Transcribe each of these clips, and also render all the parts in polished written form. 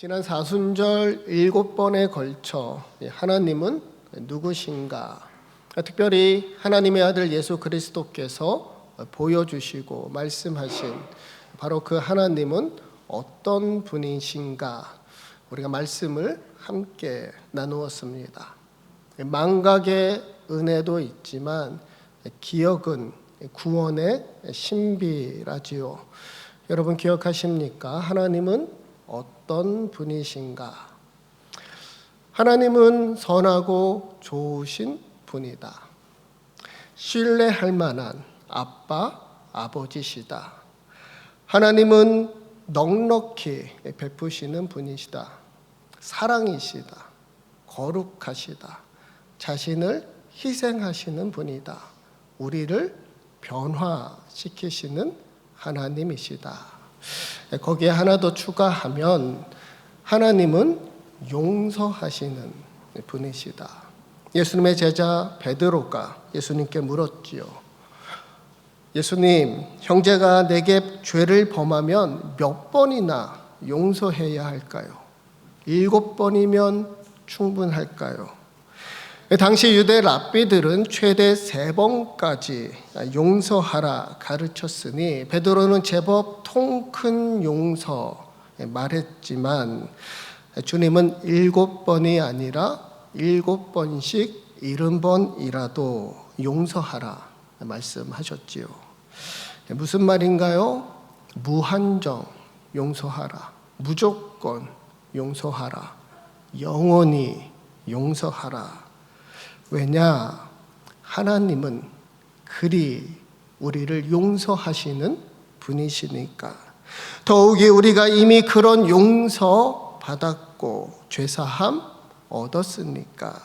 지난 사순절 7번에 걸쳐 하나님은 누구신가? 특별히 하나님의 아들 예수 그리스도께서 보여주시고 말씀하신 바로 그 하나님은 어떤 분이신가? 우리가 말씀을 함께 나누었습니다. 망각의 은혜도 있지만 기억은 구원의 신비라지요. 여러분 기억하십니까? 하나님은 어떤 분이신가? 하나님은 선하고 좋으신 분이다. 신뢰할 만한 아빠, 아버지시다. 하나님은 넉넉히 베푸시는 분이시다. 사랑이시다. 거룩하시다. 자신을 희생하시는 분이다. 우리를 변화시키시는 하나님이시다. 거기에 하나 더 추가하면 하나님은 용서하시는 분이시다. 예수님의 제자 베드로가 예수님께 물었지요. 예수님, 형제가 내게 죄를 범하면 몇 번이나 용서해야 할까요? 7번이면 충분할까요? 당시 유대 랍비들은 최대 3번까지 용서하라 가르쳤으니 베드로는 제법 통 큰 용서 말했지만 주님은 7번이 아니라 7번씩 70번이라도 용서하라 말씀하셨지요. 무슨 말인가요? 무한정 용서하라, 무조건 용서하라, 영원히 용서하라. 왜냐? 하나님은 그리 우리를 용서하시는 분이시니까. 더욱이 우리가 이미 그런 용서 받았고 죄사함 얻었으니까.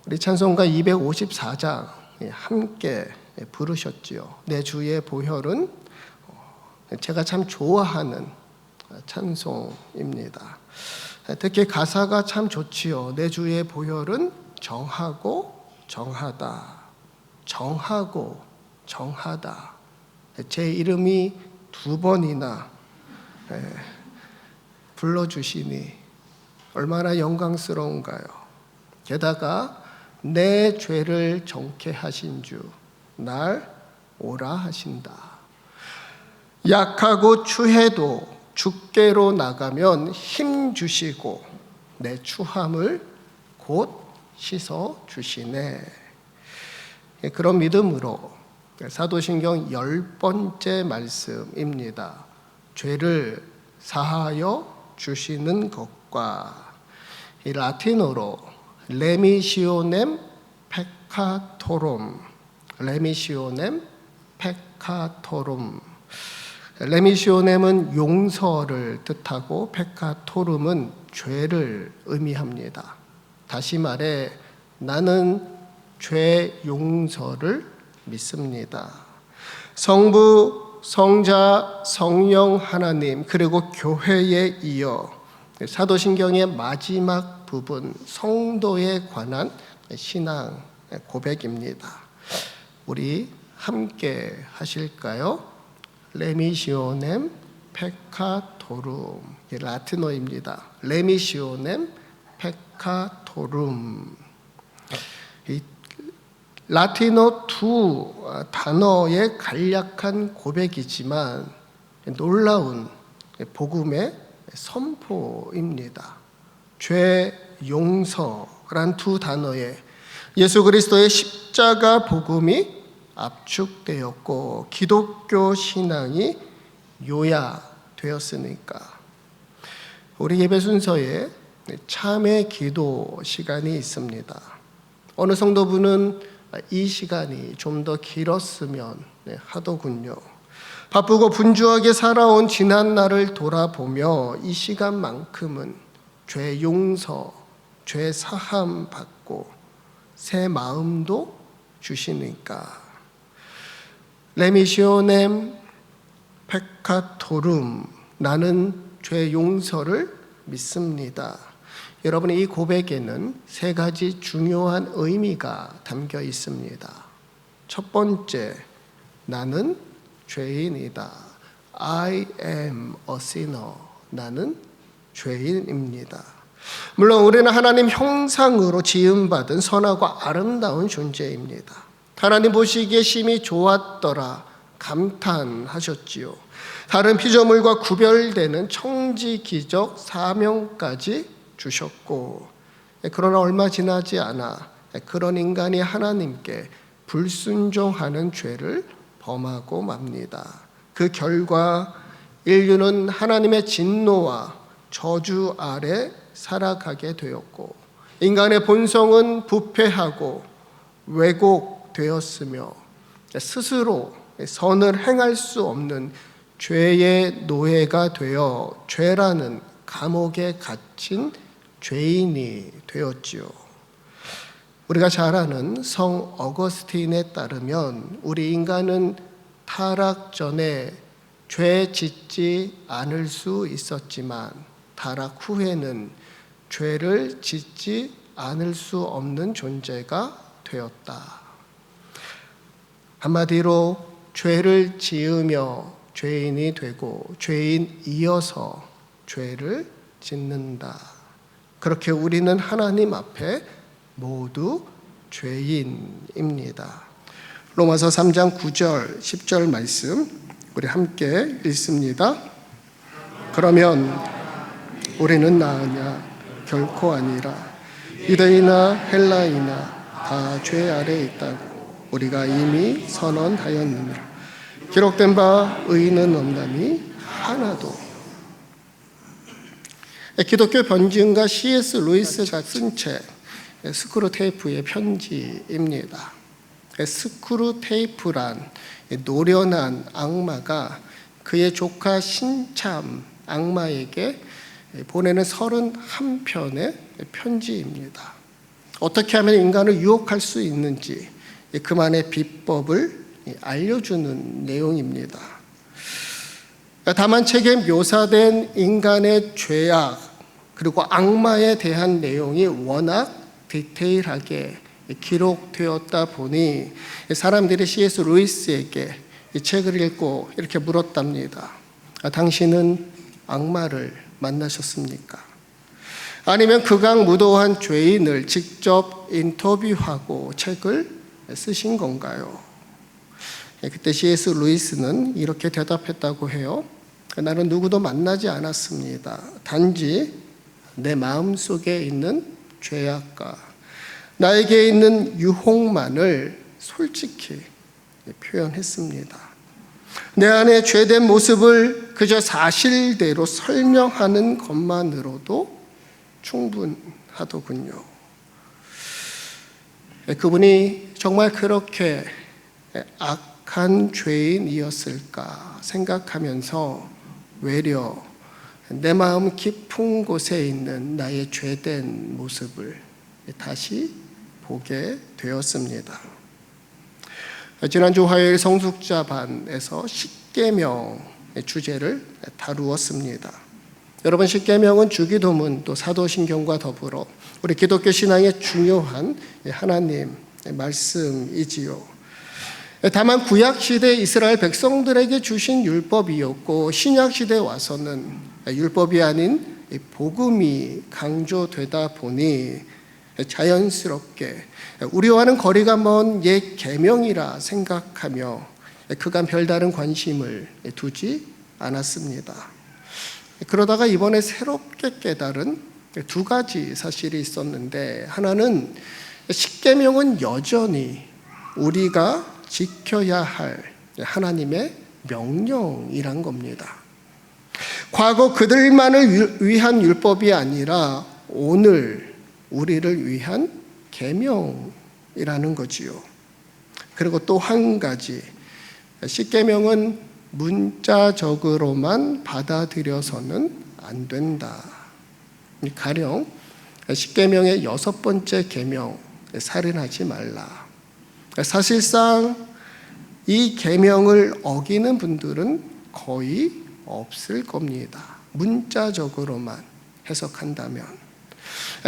우리 찬송가 254장 함께 부르셨지요. 내 주의 보혈은 제가 참 좋아하는 찬송입니다. 특히 가사가 참 좋지요. 내 주의 보혈은 정하고 정하다. 정하고 정하다. 제 이름이 2번이나 불러주시니 얼마나 영광스러운가요. 게다가 내 죄를 정케 하신 주 날 오라 하신다. 약하고 추해도 주께로 나가면 힘 주시고 내 추함을 곧 씻어 주시네. 그런 믿음으로 사도신경 10번째 말씀입니다. 죄를 사하여 주시는 것과 이 라틴어로 레미시오넴 페카토롬, 레미시오넴 페카토롬. 레미시오넴은 용서를 뜻하고 페카토름은 죄를 의미합니다. 다시 말해 나는 죄 용서를 믿습니다. 성부, 성자, 성령 하나님 그리고 교회에 이어 사도신경의 마지막 부분 성도에 관한 신앙 고백입니다. 우리 함께 하실까요? 레미시오넴 페카토룸, 라틴어입니다. 레미시오넴 페카토룸. 이 라틴어 2 단어의 간략한 고백이지만 놀라운 복음의 선포입니다. 죄 용서란 2 단어에 예수 그리스도의 십자가 복음이 압축되었고 기독교 신앙이 요약되었으니까. 우리 예배 순서에 참회 기도 시간이 있습니다. 어느 성도분은 이 시간이 좀 더 길었으면 하더군요. 바쁘고 분주하게 살아온 지난 날을 돌아보며 이 시간만큼은 죄 용서, 죄 사함 받고 새 마음도 주시니까. 레미시오넴 페카토룸, 나는 죄 용서를 믿습니다. 여러분, 이 고백에는 3가지 중요한 의미가 담겨 있습니다. 첫 번째, 나는 죄인이다. I am a sinner. 나는 죄인입니다. 물론 우리는 하나님 형상으로 지음받은 선하고 아름다운 존재입니다. 하나님 보시기에 심히 좋았더라 감탄하셨지요. 다른 피조물과 구별되는 청지기적 사명까지 주셨고, 그러나 얼마 지나지 않아 그런 인간이 하나님께 불순종하는 죄를 범하고 맙니다. 그 결과 인류는 하나님의 진노와 저주 아래 살아가게 되었고, 인간의 본성은 부패하고 왜곡되었으며 스스로 선을 행할 수 없는 죄의 노예가 되어 죄라는 감옥에 갇힌 죄인이 되었지요. 우리가 잘 아는 성 어거스틴에 따르면 우리 인간은 타락 전에 죄 짓지 않을 수 있었지만 타락 후에는 죄를 짓지 않을 수 없는 존재가 되었다. 한마디로 죄를 지으며 죄인이 되고 죄인이어서 죄를 짓는다. 그렇게 우리는 하나님 앞에 모두 죄인입니다. 로마서 3장 9절 10절 말씀 우리 함께 읽습니다. 그러면 우리는 나으냐? 결코 아니라. 유대인이나 헬라이나 다 죄 아래에 있다고 우리가 이미 선언하였느니라. 기록된 바 의인은 없나니 하나도. 기독교 변증가 C.S. 루이스가 쓴 책 스크루테이프의 편지입니다. 스크루테이프란 노련한 악마가 그의 조카 신참 악마에게 보내는 31편의 편지입니다. 어떻게 하면 인간을 유혹할 수 있는지 그만의 비법을 알려주는 내용입니다. 다만 책에 묘사된 인간의 죄악 그리고 악마에 대한 내용이 워낙 디테일하게 기록되었다 보니 사람들이 C.S. 루이스에게 이 책을 읽고 이렇게 물었답니다. 당신은 악마를 만나셨습니까? 아니면 극악무도한 죄인을 직접 인터뷰하고 책을 쓰신 건가요? 그때 C.S. 루이스는 이렇게 대답했다고 해요. 나는 누구도 만나지 않았습니다. 단지 내 마음속에 있는 죄악과 나에게 있는 유혹만을 솔직히 표현했습니다. 내 안에 죄된 모습을 그저 사실대로 설명하는 것만으로도 충분하더군요. 그분이 정말 그렇게 악한 죄인이었을까 생각하면서 외려 내 마음 깊은 곳에 있는 나의 죄된 모습을 다시 보게 되었습니다. 지난주 화요일 성숙자반에서 십계명의 주제를 다루었습니다. 여러분, 십계명은 주기도문 또 사도신경과 더불어 우리 기독교 신앙의 중요한 하나님의 말씀이지요. 다만 구약시대 이스라엘 백성들에게 주신 율법이었고 신약시대에 와서는 율법이 아닌 복음이 강조되다 보니 자연스럽게 우리와는 거리가 먼 옛 계명이라 생각하며 그간 별다른 관심을 두지 않았습니다. 그러다가 이번에 새롭게 깨달은 두 가지 사실이 있었는데, 하나는 십계명은 여전히 우리가 지켜야 할 하나님의 명령이란 겁니다. 과거 그들만을 위한 율법이 아니라 오늘 우리를 위한 계명이라는 거지요. 그리고 또 한 가지, 십계명은 문자적으로만 받아들여서는 안 된다. 가령 십계명의 6번째 계명, 살인하지 말라. 사실상 이 계명을 어기는 분들은 거의 없을 겁니다. 문자적으로만 해석한다면.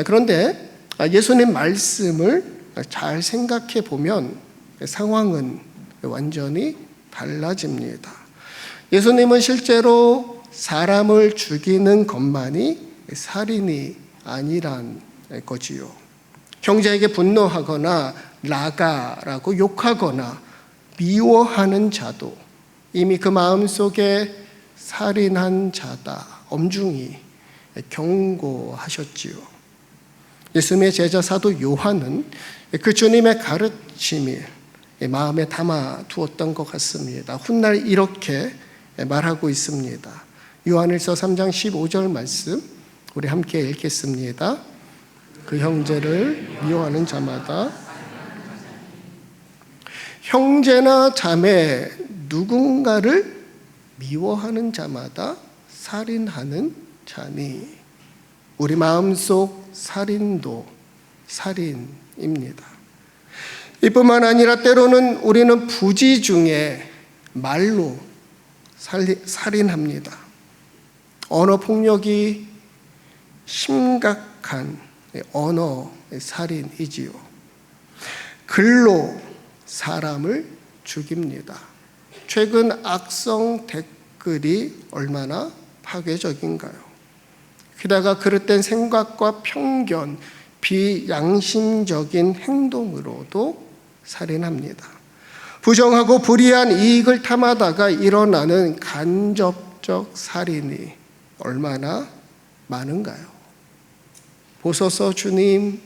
그런데 예수님 말씀을 잘 생각해 보면 상황은 완전히 달라집니다. 예수님은 실제로 사람을 죽이는 것만이 살인이 아니란 거지요. 형제에게 분노하거나 나가라고 욕하거나 미워하는 자도 이미 그 마음속에 살인한 자다, 엄중히 경고하셨지요. 예수님의 제자 사도 요한은 그 주님의 가르침이 마음에 담아 두었던 것 같습니다. 훗날 이렇게 말하고 있습니다. 요한일서 3장 15절 말씀 우리 함께 읽겠습니다. 그 형제를 미워하는 자마다, 형제나 자매 누군가를 미워하는 자마다 살인하는 자니, 우리 마음속 살인도 살인입니다. 이뿐만 아니라 때로는 우리는 부지 중에 말로 살인합니다. 언어 폭력이 심각한 언어 살인이지요. 글로 사람을 죽입니다. 최근 악성 댓글이 얼마나 파괴적인가요? 게다가 그릇된 생각과 편견, 비양심적인 행동으로도 살인합니다. 부정하고 불이한 이익을 탐하다가 일어나는 간접적 살인이 얼마나 많은가요? 보소서 주님,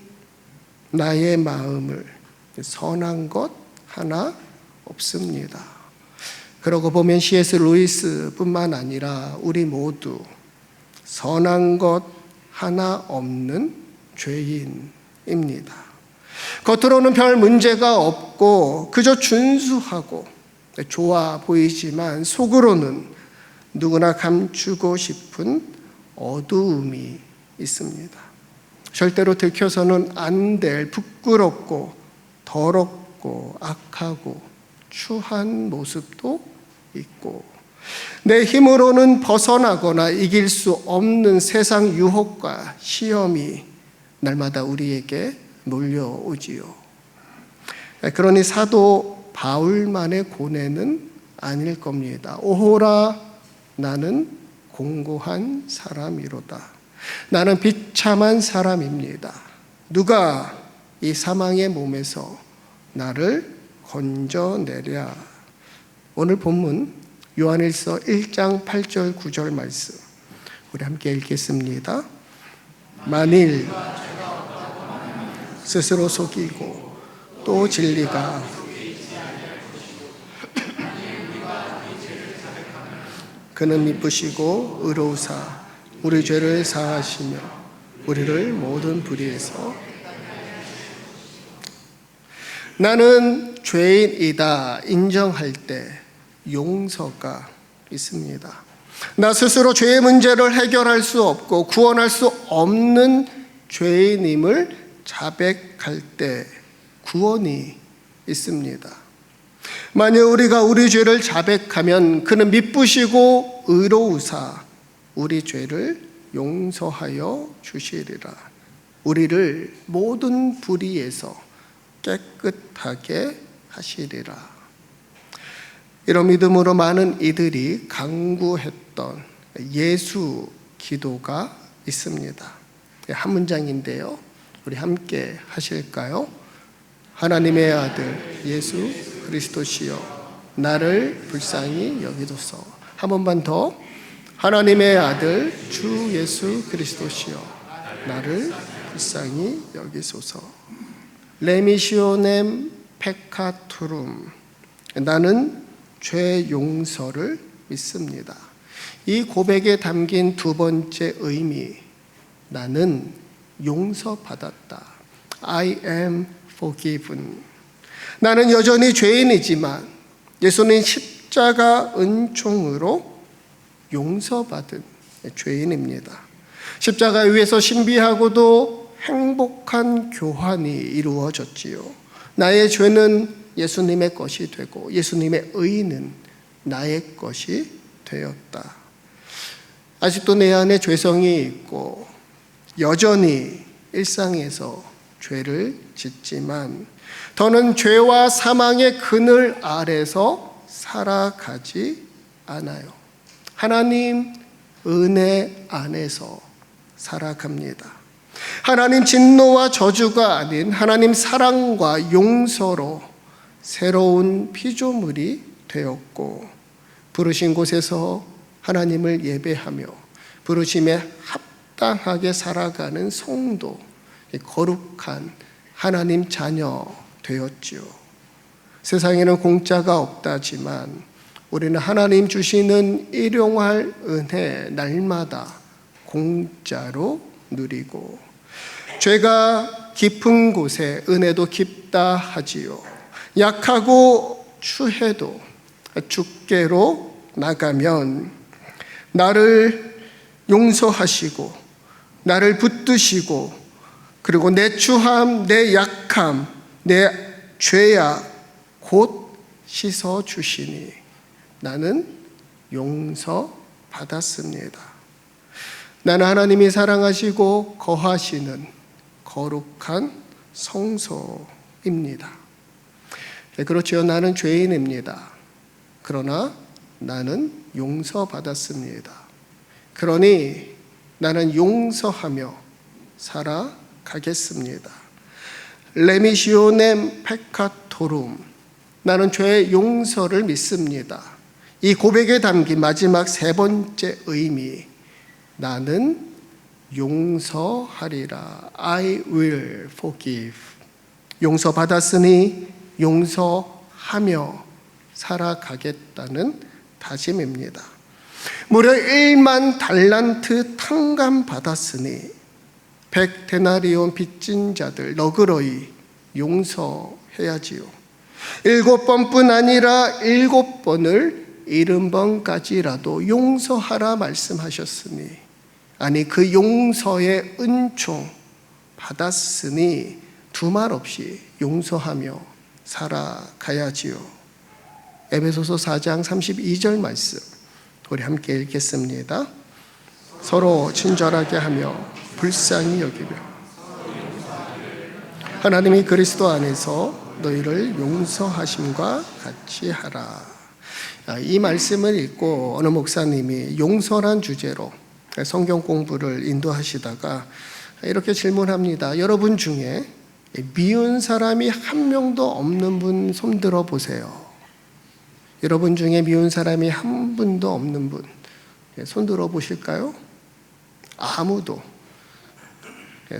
나의 마음을 선한 것 하나 없습니다. 그러고 보면 C.S. 루이스뿐만 아니라 우리 모두 선한 것 하나 없는 죄인입니다. 겉으로는 별 문제가 없고 그저 준수하고 좋아 보이지만 속으로는 누구나 감추고 싶은 어두움이 있습니다. 절대로 들켜서는 안 될 부끄럽고 더럽고 악하고 추한 모습도 있고, 내 힘으로는 벗어나거나 이길 수 없는 세상 유혹과 시험이 날마다 우리에게 몰려오지요. 그러니 사도 바울만의 고뇌는 아닐 겁니다. 오호라, 나는 공고한 사람이로다. 나는 비참한 사람입니다. 누가 이 사망의 몸에서 나를 건져내랴. 오늘 본문 요한일서 1장 8절 9절 말씀 우리 함께 읽겠습니다. 만일 스스로 속이고 또 진리가 그는 미쁘시고 의로우사 우리 죄를 사하시며 우리를 모든 불의에서, 나는 죄인이다 인정할 때 용서가 있습니다. 나 스스로 죄의 문제를 해결할 수 없고 구원할 수 없는 죄인임을 자백할 때 구원이 있습니다. 만약 우리가 우리 죄를 자백하면 그는 미쁘시고 의로우사 우리 죄를 용서하여 주시리라. 우리를 모든 불의에서 깨끗하게 하시리라. 이런 믿음으로 많은 이들이 간구했던 예수 기도가 있습니다. 한 문장인데요. 우리 함께 하실까요? 하나님의 아들 예수 그리스도시여 나를 불쌍히 여기소서. 한 번만 더. 하나님의 아들 주 예수 그리스도시여 나를 불쌍히 여기소서. 레미시오넴 페카투룸, 나는 죄 용서를 믿습니다. 이 고백에 담긴 두 번째 의미, 나는 용서받았다. I am forgiven. 나는 여전히 죄인이지만 예수님 십자가 은총으로 용서받은 죄인입니다. 십자가 위에서 신비하고도 행복한 교환이 이루어졌지요. 나의 죄는 예수님의 것이 되고 예수님의 의는 나의 것이 되었다. 아직도 내 안에 죄성이 있고 여전히 일상에서 죄를 짓지만 더는 죄와 사망의 그늘 아래서 살아가지 않아요. 하나님 은혜 안에서 살아갑니다. 하나님 진노와 저주가 아닌 하나님 사랑과 용서로 새로운 피조물이 되었고, 부르신 곳에서 하나님을 예배하며 부르심에 합당하게 살아가는 성도, 거룩한 하나님 자녀 되었지요. 세상에는 공짜가 없다지만 우리는 하나님 주시는 일용할 은혜 날마다 공짜로 누리고, 죄가 깊은 곳에 은혜도 깊다 하지요. 약하고 추해도 주께로 나가면 나를 용서하시고 나를 붙드시고, 그리고 내 추함, 내 약함, 내 죄악 곧 씻어주시니 나는 용서받았습니다. 나는 하나님이 사랑하시고 거하시는 거룩한 성소입니다. 그렇지요. 나는 죄인입니다. 그러나 나는 용서받았습니다. 그러니 나는 용서하며 살아가겠습니다. 레미시오넴 페카토룸, 나는 죄의 용서를 믿습니다. 이 고백에 담긴 마지막 세 번째 의미, 나는 용서하리라. I will forgive. 용서받았으니 용서하며 살아가겠다는 다짐입니다. 무려 1만 달란트 탕감 받았으니 100데나리온 빚진 자들 너그러이 용서해야지요. 7번뿐 아니라 7번을 70번까지라도 용서하라 말씀하셨으니, 아니 그 용서의 은총 받았으니 두말 없이 용서하며 살아가야지요. 에베소서 4장 32절 말씀 우리 함께 읽겠습니다. 서로 친절하게 하며 불쌍히 여기며 하나님이 그리스도 안에서 너희를 용서하심과 같이 하라. 이 말씀을 읽고 어느 목사님이 용서란 주제로 성경 공부를 인도하시다가 이렇게 질문합니다. 여러분 중에 미운 사람이 한 명도 없는 분 손 들어 보세요. 여러분 중에 미운 사람이 한 분도 없는 분 손 들어 보실까요? 아무도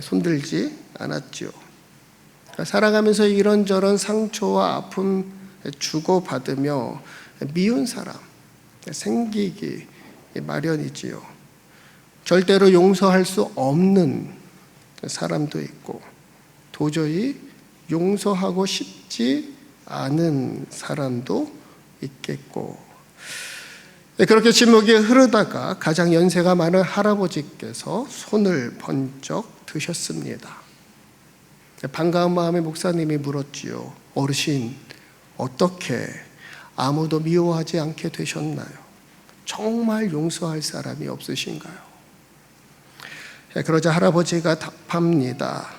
손들지 않았죠. 살아가면서 이런저런 상처와 아픔 주고받으며 미운 사람 생기기 마련이지요. 절대로 용서할 수 없는 사람도 있고, 도저히 용서하고 싶지 않은 사람도 있겠고, 그렇게 침묵이 흐르다가 가장 연세가 많은 할아버지께서 손을 번쩍 드셨습니다. 반가운 마음에 목사님이 물었지요. 어르신, 어떻게 아무도 미워하지 않게 되셨나요? 정말 용서할 사람이 없으신가요? 그러자 할아버지가 답합니다.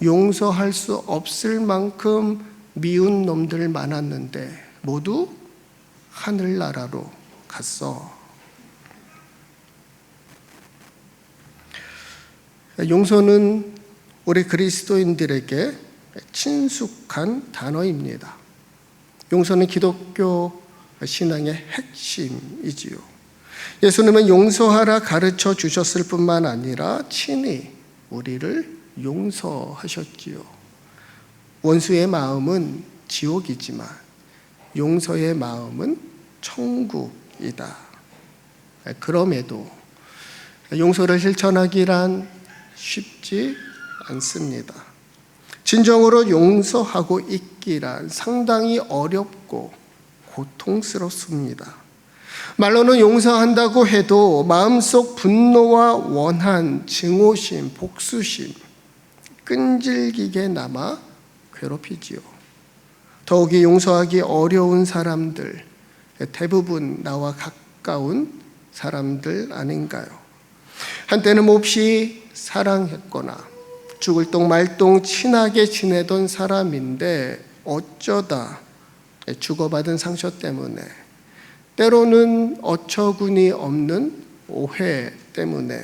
용서할 수 없을 만큼 미운 놈들 많았는데 모두 하늘나라로 갔어. 용서는 우리 그리스도인들에게 친숙한 단어입니다. 용서는 기독교 신앙의 핵심이지요. 예수님은 용서하라 가르쳐 주셨을 뿐만 아니라 친히 우리를 용서하셨지요. 원수의 마음은 지옥이지만 용서의 마음은 천국이다. 그럼에도 용서를 실천하기란 쉽지 않습니다. 진정으로 용서하고 있기란 상당히 어렵고 고통스럽습니다. 말로는 용서한다고 해도 마음속 분노와 원한, 증오심, 복수심 끈질기게 남아 괴롭히지요. 더욱이 용서하기 어려운 사람들, 대부분 나와 가까운 사람들 아닌가요? 한때는 몹시 사랑했거나 죽을 똥 말똥 친하게 지내던 사람인데 어쩌다 주고받은 상처 때문에, 때로는 어처구니 없는 오해 때문에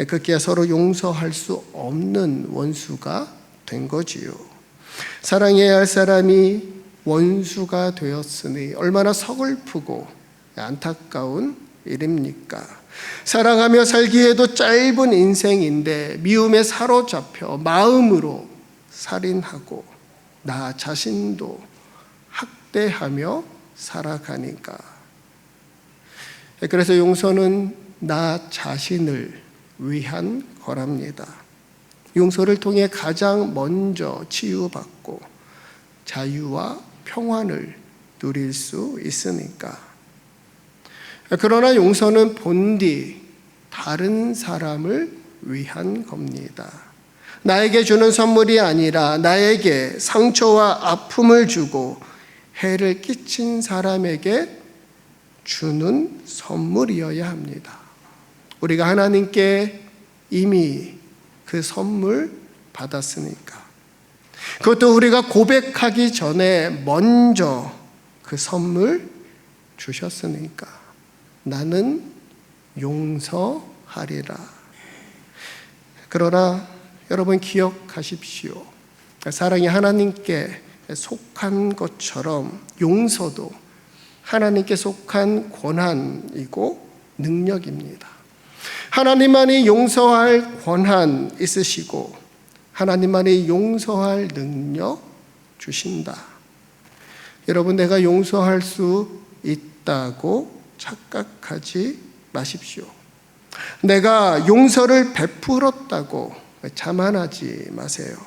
그게 서로 용서할 수 없는 원수가 된 거지요. 사랑해야 할 사람이 원수가 되었으니 얼마나 서글프고 안타까운 일입니까? 사랑하며 살기에도 짧은 인생인데 미움에 사로잡혀 마음으로 살인하고 나 자신도 학대하며 살아가니까. 그래서 용서는 나 자신을 위한 거랍니다. 용서를 통해 가장 먼저 치유받고 자유와 평안을 누릴 수 있으니까. 그러나 용서는 본디 다른 사람을 위한 겁니다. 나에게 주는 선물이 아니라 나에게 상처와 아픔을 주고 해를 끼친 사람에게 주는 선물이어야 합니다. 우리가 하나님께 이미 그 선물 받았으니까. 그것도 우리가 고백하기 전에 먼저 그 선물 주셨으니까. 나는 용서하리라. 그러나 여러분 기억하십시오. 사랑이 하나님께 속한 것처럼 용서도 하나님께 속한 권한이고 능력입니다. 하나님만이 용서할 권한 있으시고 하나님만이 용서할 능력 주신다. 여러분, 내가 용서할 수 있다고 착각하지 마십시오. 내가 용서를 베풀었다고 자만하지 마세요.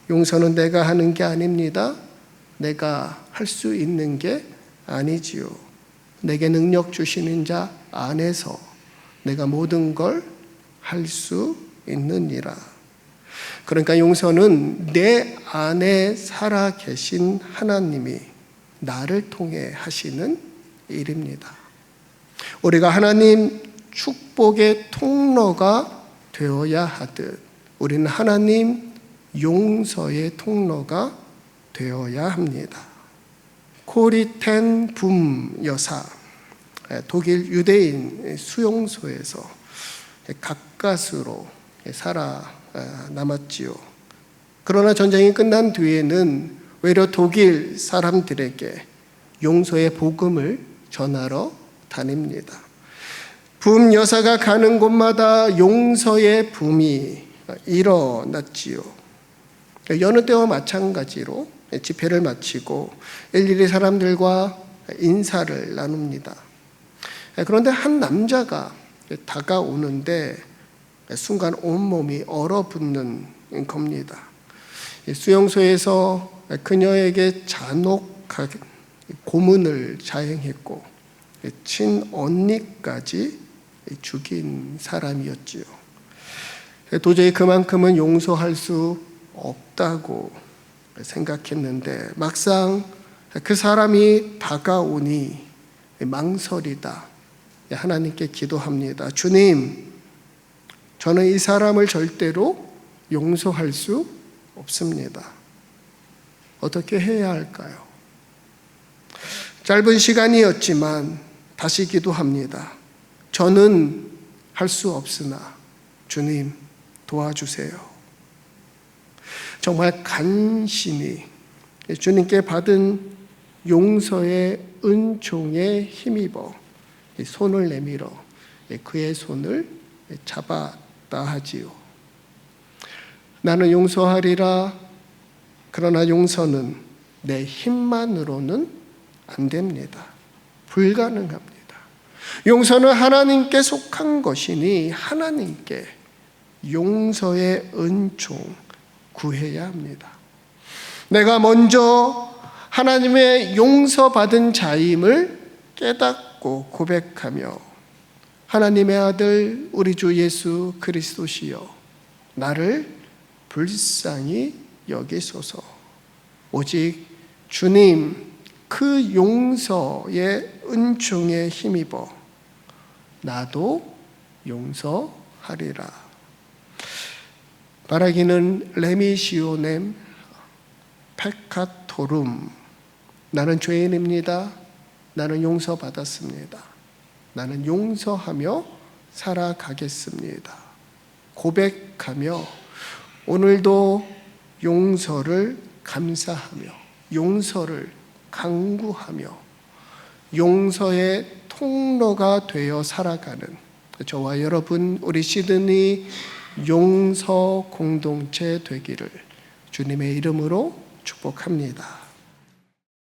용서는 내가 하는 게 아닙니다. 내가 할 수 있는 게 아니지요. 내게 능력 주시는 자 안에서 내가 모든 걸 할 수 있느니라. 그러니까 용서는 내 안에 살아 계신 하나님이 나를 통해 하시는 일입니다. 우리가 하나님 축복의 통로가 되어야 하듯 우리는 하나님 용서의 통로가 되어야 합니다. 코리텐 붐 여사, 독일 유대인 수용소에서 가까스로 살아남았지요. 그러나 전쟁이 끝난 뒤에는 외려 독일 사람들에게 용서의 복음을 전하러 다닙니다. 붐 여사가 가는 곳마다 용서의 붐이 일어났지요. 여느 때와 마찬가지로 집회를 마치고 일일이 사람들과 인사를 나눕니다. 그런데 한 남자가 다가오는데 순간 온몸이 얼어붙는 겁니다. 수용소에서 그녀에게 잔혹하게 고문을 자행했고 친언니까지 죽인 사람이었지요. 도저히 그만큼은 용서할 수 없다고 생각했는데 막상 그 사람이 다가오니 망설이다. 하나님께 기도합니다. 주님, 저는 이 사람을 절대로 용서할 수 없습니다. 어떻게 해야 할까요? 짧은 시간이었지만 다시 기도합니다. 저는 할 수 없으나 주님 도와주세요. 정말 간신히 주님께 받은 용서의 은총에 힘입어 손을 내밀어 그의 손을 잡았다 하지요. 나는 용서하리라. 그러나 용서는 내 힘만으로는 안 됩니다. 불가능합니다. 용서는 하나님께 속한 것이니 하나님께 용서의 은총 구해야 합니다. 내가 먼저 하나님의 용서받은 자임을 깨닫고 고백하며 하나님의 아들 우리 주 예수 그리스도시여 나를 불쌍히 여기소서. 오직 주님 그 용서의 은총에 힘입어 나도 용서하리라. 말하기는 레미시오넴 페카토룸. 나는 죄인입니다. 나는 용서받았습니다. 나는 용서하며 살아가겠습니다. 고백하며 오늘도 용서를 감사하며 용서를 강구하며 용서의 통로가 되어 살아가는 저와 여러분, 우리 시드니 용서 공동체 되기를 주님의 이름으로 축복합니다.